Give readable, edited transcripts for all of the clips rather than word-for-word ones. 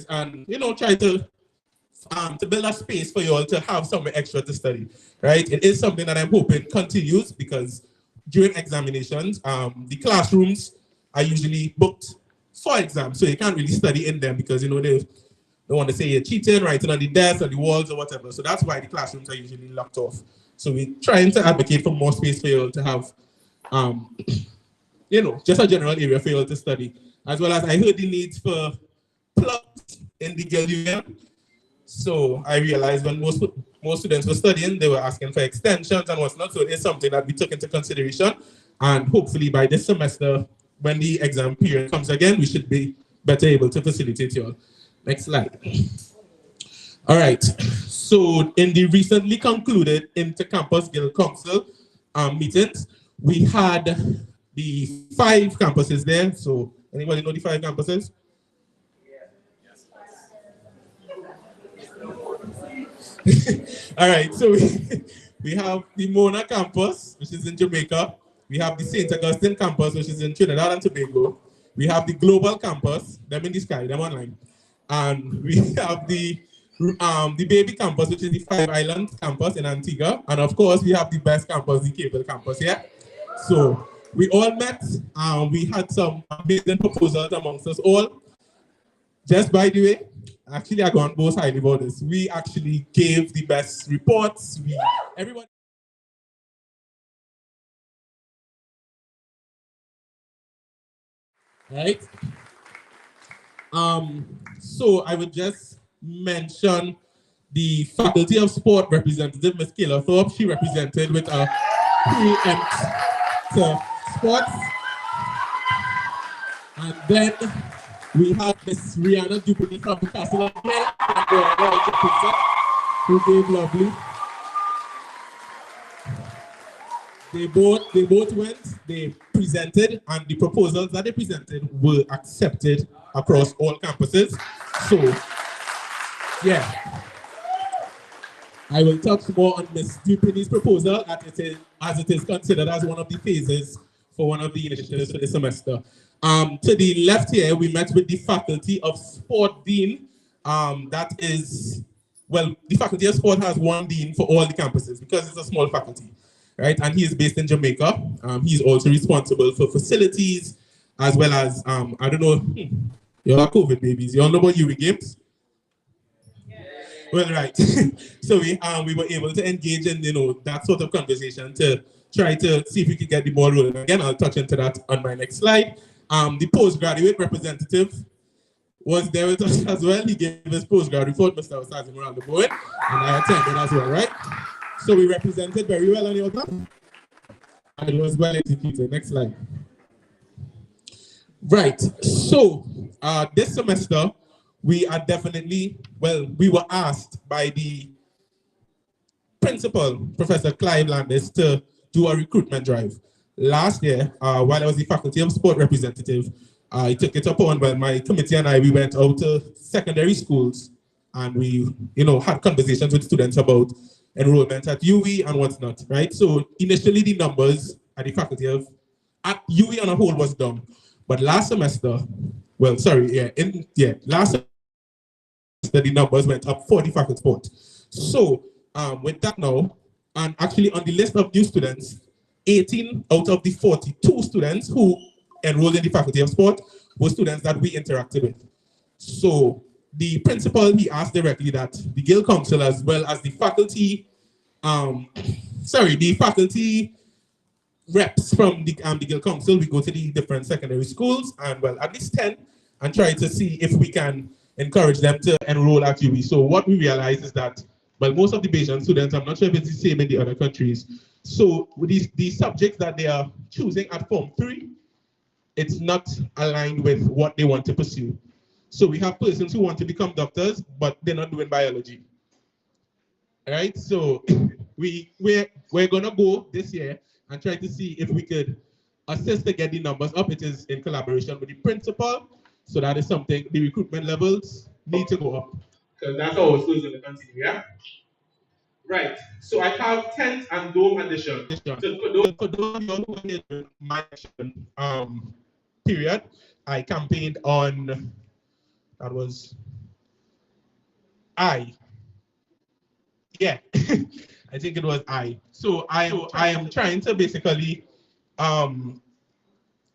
and try to build a space for you all to have somewhere extra to study, right? It is something that I'm hoping continues because during examinations, the classrooms are usually booked for exams, so you can't really study in them because they don't want to say you're cheating, writing on the desk or the walls or whatever. So that's why the classrooms are usually locked off. So we're trying to advocate for more space for you all to have, just a general area for you all to study, as well as I heard the need for plugs in the Guild Union. So I realized when most students were studying, they were asking for extensions and whatnot. So it's something that we took into consideration. And hopefully by this semester, when the exam period comes again, we should be better able to facilitate you all. Next slide. All right. So in the recently concluded Inter-Campus Guild Council meetings, we had the 5 campuses there. So anybody know the 5 campuses? All right, so we have the Mona campus, which is in Jamaica. We have the St. Augustine campus, which is in Trinidad and Tobago. We have the Global campus, them in the sky, them online. And we have the Baby campus, which is the 5 Islands campus in Antigua. And of course, we have the best campus, the Cable campus, yeah? So we all met, we had some amazing proposals amongst us all. Just by the way, actually, I can't boast highly about this. We actually gave the best reports. Everyone. Right. So I would just mention the Faculty of Sport representative, Ms. Kayla Thorpe. She represented with a preempt to sports. And then we have Miss Rihanna Dupuy from the Castle of Hill, who gave lovely. They both went, they presented, and the proposals that they presented were accepted across all campuses. So, yeah. I will touch more on Ms. Dupuny's proposal as it is considered as one of the phases for one of the initiatives for the semester. To the left here, we met with the Faculty of Sport Dean. That is, well, the Faculty of Sport has one dean for all the campuses because it's a small faculty, right? And he is based in Jamaica. He's also responsible for facilities as well as, I don't know, you're all COVID babies. You all know about UWI Games? Well, right. So we were able to engage in that sort of conversation to try to see if we could get the ball rolling. Again, I'll touch into that on my next slide. The postgraduate representative was there with us as well. He gave his postgrad report, Mr. Osazi Morales, and I attended as well, right? So we represented very well on your top. And it was well executed. Next slide. Right. So this semester, we are definitely, we were asked by the principal, Professor Clive Landis, to do a recruitment drive. Last year, while I was the Faculty of Sport representative, I took it upon, my committee and we went out to secondary schools and we, had conversations with students about enrollment at UWI and what's not, right? So initially the numbers at the Faculty of, at UWI on a whole was down. But last semester, last semester the numbers went up for the Faculty of Sport. So with that now, and actually on the list of new students, 18 out of the 42 students who enrolled in the Faculty of Sport were students that we interacted with. So the principal, he asked directly that the Guild Council as well as the faculty, the faculty reps from the Guild Council, we go to the different secondary schools and at least 10 and try to see if we can encourage them to enroll at UWI. So what we realize is that, most of the Bayesian students, I'm not sure if it's the same in the other countries. So with these subjects that they are choosing at Form 3, it's not aligned with what they want to pursue. So we have persons who want to become doctors, but they're not doing biology. All right, so we're gonna go this year and try to see if we could assist to get the numbers up. It is in collaboration with the principal. So that is something, the recruitment levels need to go up. Because that's how schools going to continue, yeah? Right, so I have tent and dome addition. So for those who are in my period, I campaigned on, that was I. Yeah, I think it was I. So I am trying to basically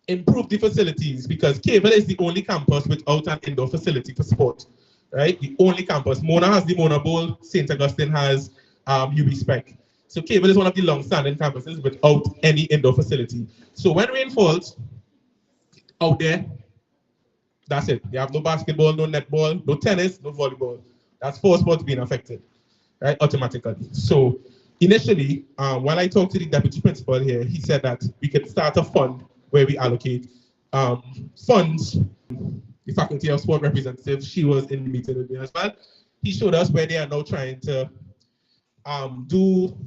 improve the facilities because Cable is the only campus without an indoor facility for sport, right? The only campus. Mona has the Mona Bowl, St. Augustine has UB Spec. So Cable is one of the long-standing campuses without any indoor facility. So when rain falls out there, that's it. They have no basketball, no netball, no tennis, no volleyball. That's four sports being affected, right? Automatically. So initially, when I talked to the deputy principal here, he said that we could start a fund where we allocate funds. The faculty of sport representative, she was in the meeting with me as well. He showed us where they are now trying to do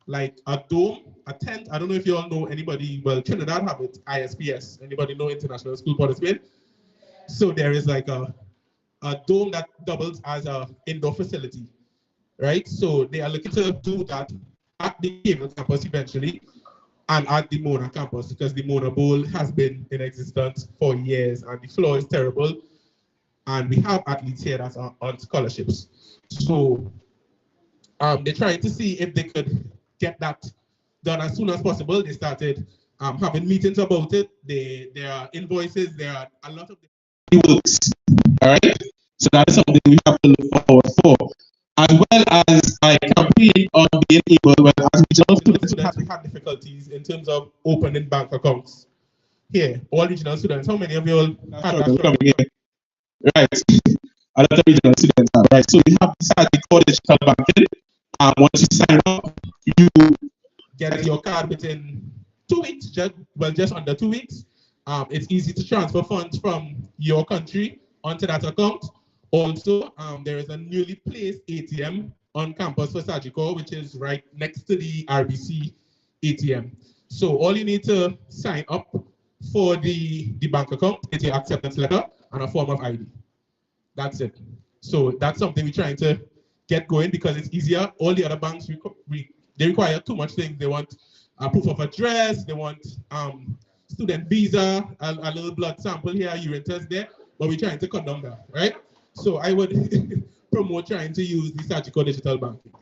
like a dome, a tent. I don't know if you all know anybody. Well, Trinidad have it, ISPS. Anybody know International School Participate? So there is like a dome that doubles as an indoor facility, right? So they are looking to do that at the Cable campus eventually and at the Mona campus because the Mona Bowl has been in existence for years and the floor is terrible. And we have athletes here that are on scholarships. So they're trying to see if they could get that done as soon as possible. They started having meetings about it. There are invoices, there are a lot of works. All right. So that is something we have to look forward for. As well as I campaign on being able, well, as regional students, we had difficulties in terms of opening bank accounts. Here, all regional students, how many of you all had that coming here? Right. A lot of regional students have, right? So we have decided called digital banking. Once you sign up, you get your card within 2 weeks, just under 2 weeks. It's easy to transfer funds from your country onto that account. Also, there is a newly placed ATM on campus for Sagicor, which is right next to the RBC ATM. So all you need to sign up for the bank account, get your acceptance letter and a form of ID. That's it. So that's something we're trying to get going because it's easier. All the other banks, they require too much things. They want a proof of address, they want student visa, a little blood sample here, urine test there, but we're trying to cut down that, right? So I would promote trying to use the Sagicor digital banking.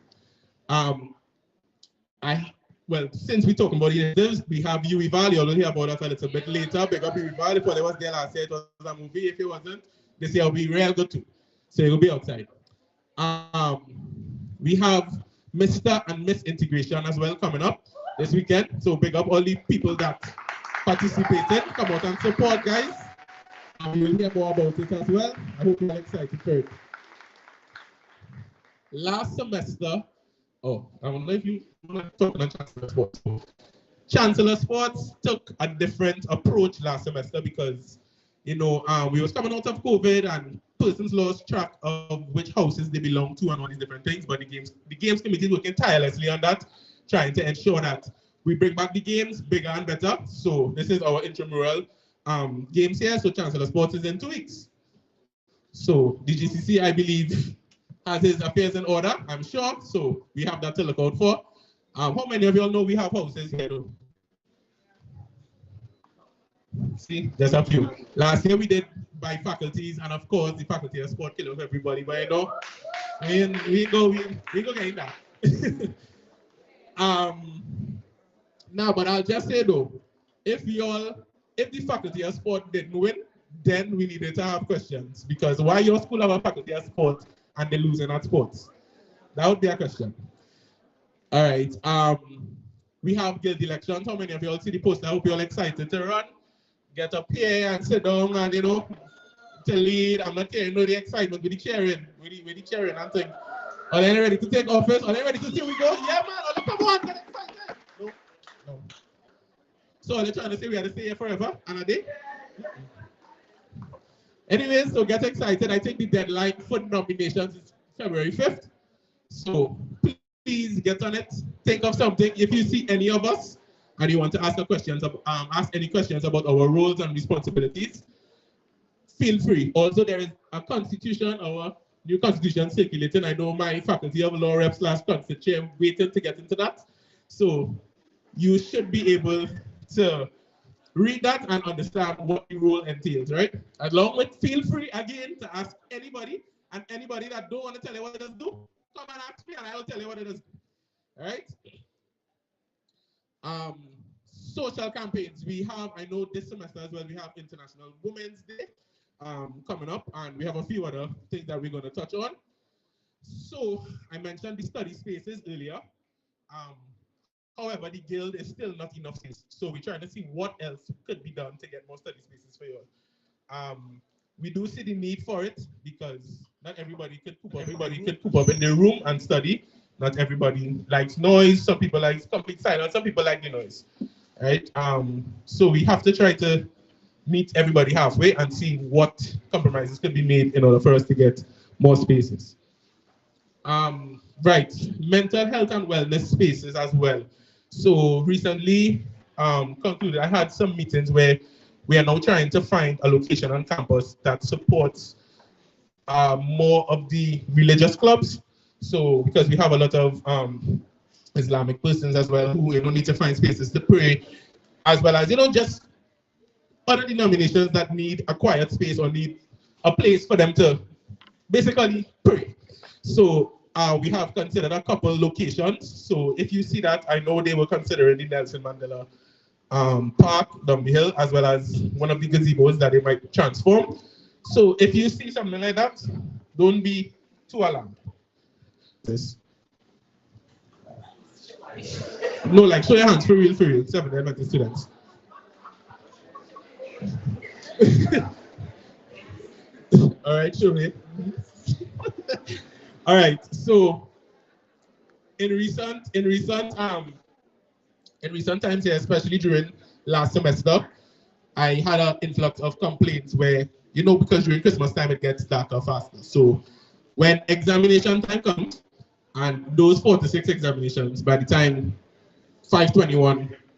Well, since we're talking about initiatives, we have UWI. You'll hear about that a little bit later. Big up UWI. Before they was there last year, it was a movie. If it wasn't, this year will be real good too. So it will be outside. We have Mr. and Miss Integration as well coming up this weekend. So big up all the people that participated. Come out and support, guys. You'll hear more about it as well. I hope you're excited for it. Last semester, I don't know if you want to talk about Chancellor Sports. Chancellor Sports took a different approach last semester because, we was coming out of COVID and persons lost track of which houses they belong to and all these different things. But the games committee is working tirelessly on that, trying to ensure that we bring back the games bigger and better. So this is our intramural games here. So Chancellor Sports is in 2 weeks. So the GCC, I believe, has his affairs in order, I'm sure. So we have that to look out for. How many of you all know we have houses here though? See, there's a few. Last year we did by faculties, and of course the faculty of sport kill off everybody, but we go getting that. Now, but I'll just say though, if the faculty of sport didn't win, then we needed to have questions because why your school have a faculty of sport and they're losing at sports? That would be a question. All right. We have guild elections. How many of you all see the poster? I hope you're all excited to run. Get up here and sit down and to lead. I'm not hearing the excitement with the cheering, with the cheering and things. Are they ready to take office? Are they ready to see we go? Yeah, man. Come on, get excited. No. So they're trying to say we have to stay here forever and a day. Anyways, so get excited. I think the deadline for nominations is February 5th. So please get on it. Think of something. If you see any of us and you want to ask any questions about our roles and responsibilities, feel free. Also, there is a constitution, our new constitution circulating. I know my faculty of law rep / constitution chair waiting to get into that. So you should be able to read that and understand what the role entails, right? Along with, feel free again to ask anybody. And anybody that don't want to tell you what it does do, come and ask me and I will tell you what it does. All right? Social campaigns. We have, I know this semester as well, we have International Women's Day coming up, and we have a few other things that we're going to touch on. So I mentioned the study spaces earlier. However, the guild is still not enough space. So we're trying to see what else could be done to get more study spaces for you all. We do see the need for it because not everybody could coop up in their room and study. Not everybody likes noise. Some people like complete silence. Some people like the noise. Right? So we have to try to meet everybody halfway and see what compromises could be made in order for us to get more spaces. Right, mental health and wellness spaces as well. So recently concluded, I had some meetings where we are now trying to find a location on campus that supports more of the religious clubs. So because we have a lot of Islamic persons as well who need to find spaces to pray, as well as just other denominations that need a quiet space or need a place for them to basically pray. So we have considered a couple locations. So if you see that, I know they were considering the Nelson Mandela Park down the hill, as well as one of the gazebos that they might transform. So if you see something like that, don't be too alarmed. This. No, like show your hands for real, except for the students. All right, show me. All right, so in recent times here, especially during last semester, I had an influx of complaints where, because during Christmas time it gets darker faster. So when examination time comes, and those 4 to 6 examinations, by the time 5:21